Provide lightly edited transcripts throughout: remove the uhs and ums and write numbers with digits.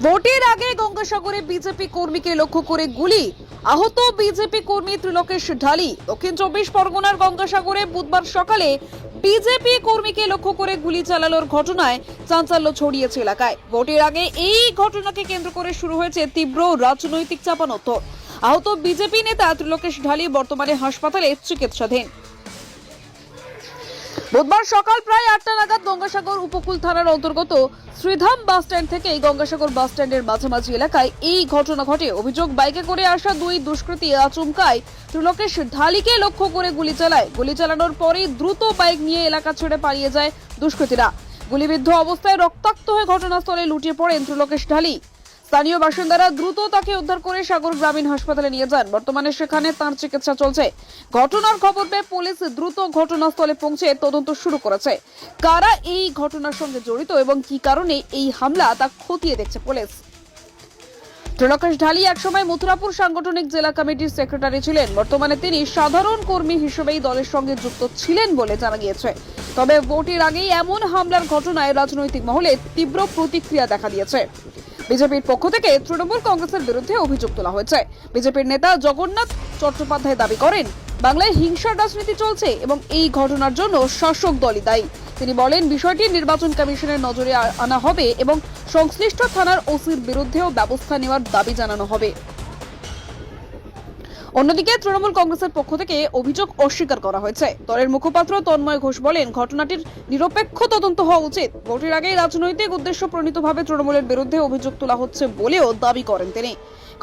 ভোটের আগে গঙ্গাসাগরে বিজেপি কর্মীকে লক্ষ্য করে গুলি, আহত বিজেপি কর্মী ত্রিলোকেশ ঢালি। দক্ষিণ 24 পরগনার গঙ্গাসাগরে বুধবার সকালে বিজেপি কর্মীকে লক্ষ্য করে গুলি চালানোর ঘটনায় চাঞ্চল্য ছড়িয়েছে এলাকায়। ভোটের আগে এই ঘটনাকে কেন্দ্র করে শুরু হয়েছে তীব্র রাজনৈতিক চাপানোত্তর। আহত বিজেপি নেতা ত্রিলোকেশ ঢালি বর্তমানে হাসপাতালে চিকিৎসাধীন। বুধবার সকাল প্রায় 8টা নাগাদ গঙ্গাসাগর উপকূল থানার অন্তর্গত শ্রীধাম বাস স্ট্যান্ড থেকে গঙ্গাসাগর বাস স্ট্যান্ডের মাঝামাঝি এলাকায় এই ঘটনা ঘটে। অভিযোগ, বাইকে করে আসা দুই দুষ্কৃতী আচমকায় ত্রিলোকেশ ঢালিকে লক্ষ্য করে গুলি চালায়। গুলি চালানোর পরে দ্রুত বাইক নিয়ে এলাকা ছেড়ে পালিয়ে যায় দুষ্কৃতীরা। গুলিবিদ্ধ অবস্থায় রক্তাক্ত হয়ে ঘটনাস্থলে লুটিয়ে পড়েন ত্রিলোকেশ ঢালি। স্থানীয় বাসিন্দারা দ্রুত তাকে উদ্ধার করে সাগর গ্রামীণ হাসপাতালে নিয়ে যান। বর্তমানে সেখানে তার চিকিৎসা চলছে। ঘটনার খবর পেয়ে পুলিশ দ্রুত ঘটনাস্থলে পৌঁছে তদন্ত শুরু করেছে। কারা এই ঘটনার সঙ্গে জড়িত এবং কি কারণে এই হামলা তা খতিয়ে দেখছে পুলিশ। ত্রিলোকেশ ঢালি একসময় মথুরাপুর সাংগঠনিক জেলা কমিটির সেক্রেটারি ছিলেন। বর্তমানে তিনি সাধারণ কর্মী হিসেবেই দলের সঙ্গে যুক্ত ছিলেন বলে জানা গিয়েছে। তবে ভোটের আগেই এমন হামলার ঘটনায় রাজনৈতিক মহলে তীব্র প্রতিক্রিয়া দেখা দিয়েছে। বিজেপির পক্ষ থেকে তৃণমূল কংগ্রেসের বিরুদ্ধে অভিযোগ তোলা হয়েছে। বিজেপির নেতা জগন্নাথ চট্টোপাধ্যায় দাবি করেন, বাংলায় হিংসার রাজনীতি চলছে এবং এই ঘটনার জন্য শাসক দলই দায়ী। তিনি বলেন, বিষয়টি নির্বাচন কমিশনের নজরে আনা হবে এবং সংশ্লিষ্ট থানার ওসির বিরুদ্ধেও ব্যবস্থা নেওয়ার দাবি জানানো হবে। অন্যদিকে তৃণমূল কংগ্রেসের পক্ষ থেকে অভিযোগ অস্বীকার করা হয়েছে। দলের মুখপাত্র তন্ময় ঘোষ বলেন, ঘটনাটির নিরপেক্ষ তদন্ত হওয়া উচিত। ভোটের আগে রাজনৈতিক উদ্দেশ্য প্রণীতভাবে তৃণমূলের বিরুদ্ধে অভিযোগ তোলা হচ্ছে বলেও দাবি করেন তিনি।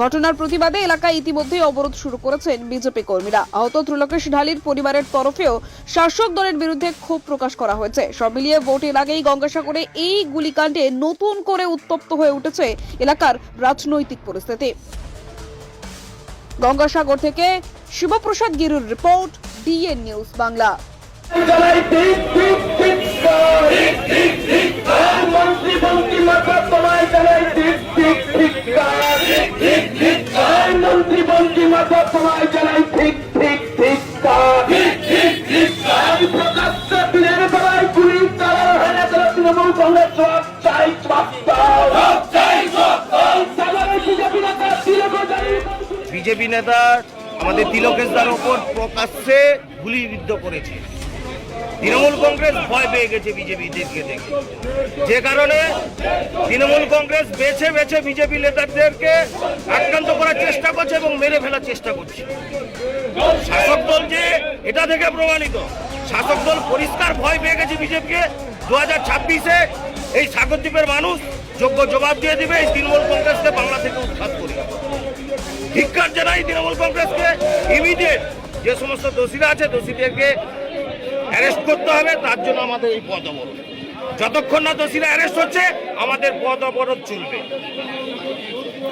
ঘটনার প্রতিবাদে এলাকায় ইতিমধ্যেই অবরোধ শুরু করেছেন বিজেপি কর্মীরা। আহত ত্রিলোকেশ ঢালির পরিবারের তরফেও শাসক দলের বিরুদ্ধে ক্ষোভ প্রকাশ করা হয়েছে। সব মিলিয়ে ভোটের আগেই গঙ্গাসাগরে এই গুলিকাণ্ডে নতুন করে উত্তপ্ত হয়ে উঠেছে এলাকার রাজনৈতিক পরিস্থিতি। গঙ্গাসাগর থেকে শিবপ্রসাদ গিরুর report, DN news Bangla. BJP নেতা আমাদের তিলকেশ দার ওপর প্রকাশ্যে গুলিবিদ্ধ করেছে। তৃণমূল কংগ্রেস ভয় পেয়ে গেছে বিজেপিদেরকে দেখে, যে কারণে তৃণমূল কংগ্রেস বেছে বেছে বিজেপি নেতাদেরকে আক্রান্ত করার চেষ্টা করছে এবং মেরে ফেলার চেষ্টা করছে। শাসক দল যে এটা থেকে প্রমাণিত, শাসক দল পরিষ্কার ভয় পেয়ে গেছে বিজেপিকে। 2026-এ এই সাগরদ্বীপের মানুষ যোগ্য জবাব দিয়ে দিবে এই তৃণমূল কংগ্রেসকে বাংলা থেকে উৎখাত করে। ধিক্কার জানাই তৃণমূল কংগ্রেসকে। ইমিডিয়েট যে সমস্ত দোষীরা আছে দোষীদেরকে অ্যারেস্ট করতে হবে। তার জন্য আমাদের এই পথ অবরোধ। যতক্ষণ না দোষীরা অ্যারেস্ট হচ্ছে আমাদের পথ অবরোধ চলবে।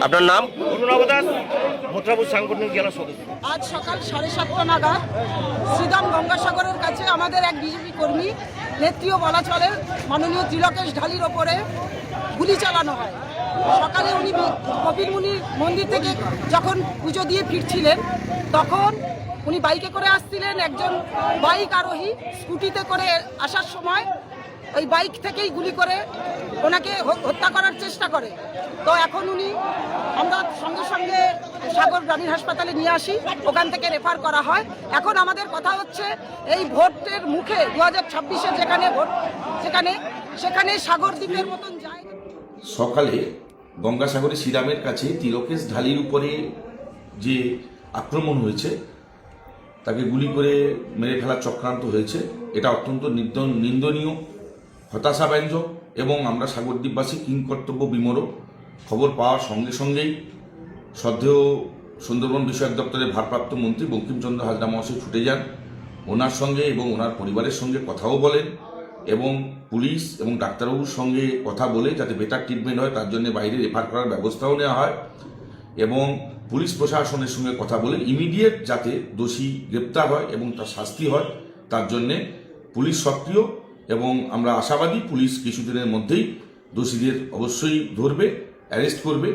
আপনার নাম? অরুণাভ দাস, মথুরাপুর সাংগঠনিক জেলা সদস্য। আজ সকাল 7:30 নাগাদ শ্রীধাম গঙ্গাসাগরের কাছে আমাদের এক বিজেপি কর্মী, নেত্রীও বলা চলে, মাননীয় ত্রিলোকেশ ঢালির ওপরে গুলি চালানো হয়। সকালে উনি কপিল মুনির মন্দির থেকে যখন পুজো দিয়ে ফিরছিলেন, তখন উনি বাইকে করে আসছিলেন। একজন বাইক আরোহী স্কুটিতে করে আসার সময় ওই বাইক থেকেই গুলি করে ওনাকে হত্যা করার চেষ্টা করে। তো এখন আমরা সঙ্গে সঙ্গে সাগর গ্রামীণ হাসপাতালে নিয়ে আসি, ওখান থেকে রেফার করা হয়। এখন আমাদের কথা হচ্ছে, এই ভোটের মুখে 2026-এ যেখানে ভোট, সেখানে সাগর দ্বীপের মতন যায়। সকালে গঙ্গাসাগরে শ্রীরামের কাছে তিলকেশ ঢালির উপরে যে আক্রমণ হয়েছে, তাকে গুলি করে মেরে ফেলার চক্রান্ত হয়েছে, এটা অত্যন্ত নিন্দনীয়, হতাশাব্যঞ্জক এবং আমরা সাগরদ্বীপবাসী কিংকর্তব্য বিমূঢ়। খবর পাওয়ার সঙ্গে সঙ্গেই শ্রদ্ধেয় সুন্দরবন বিষয়ক দপ্তরের ভারপ্রাপ্ত মন্ত্রী বঙ্কিমচন্দ্র হাজরা মহাশয় ছুটে যান। ওনার সঙ্গে এবং ওনার পরিবারের সঙ্গে কথাও বলেন এবং পুলিশ এবং ডাক্তারবাবুর সঙ্গে কথা বলে যাতে বেটার ট্রিটমেন্ট হয় তার জন্য বাইরে রেফার করার ব্যবস্থাও নেওয়া হয় এবং পুলিশ প্রশাসনের সঙ্গে কথা বলে ইমিডিয়েট যাতে দোষী গ্রেপ্তার হয় এবং তার শাস্তি হয় তার জন্যে পুলিশ সক্রিয় এবং আমরা আশাবাদী পুলিশ কিছুদিনের মধ্যেই দোষীদের অবশ্যই ধরবে, অ্যারেস্ট করবে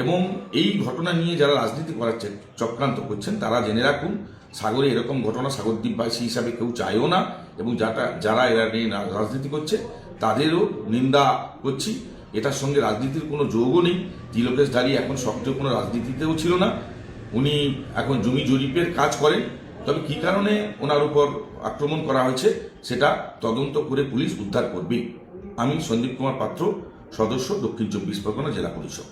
এবং এই ঘটনা নিয়ে যারা রাজনীতি করার চক্রান্ত করছেন তারা জেনে রাখুন, সাগরে এরকম ঘটনা সাগরদ্বীপবাসী হিসাবে কেউ চায়ও না এবং যারা এরা নিয়ে রাজনীতি করছে তাদেরও নিন্দা করছি। এটার সঙ্গে রাজনীতির কোনো যোগও নেই। তিলকেশ ঢালি এখন সক্রিয় কোনো রাজনীতিতেও ছিল না, উনি এখন জমি জরিপের কাজ করেন। তবে কী কারণে ওনার উপর আক্রমণ করা হয়েছে সেটা তদন্ত করে পুলিশ উদ্ধার করবে। আমি সন্দীপ কুমার পাত্র, সদস্য, দক্ষিণ 24 পরগনা জেলা পরিষদ।